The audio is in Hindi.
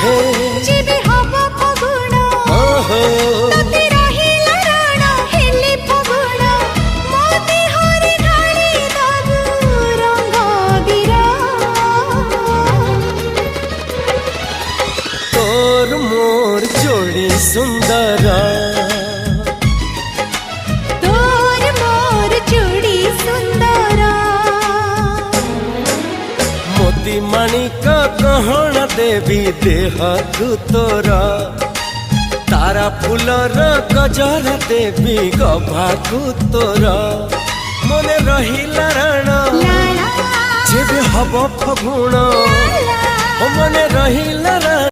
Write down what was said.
हे जेबे हवा फगुण तते रहिला राण हेले फगुण मोती हरे ढाली दबु रंग बिरा तोर मोर जोड़ी सुंदर तोर मोर जोड़ी सुंदर मोती माणिक गहण देवी देह तोरा तारा फूलर गजर देवी गभाकु तोरा मने रहिला राण जेबे हब फगुण मने रहिला राण।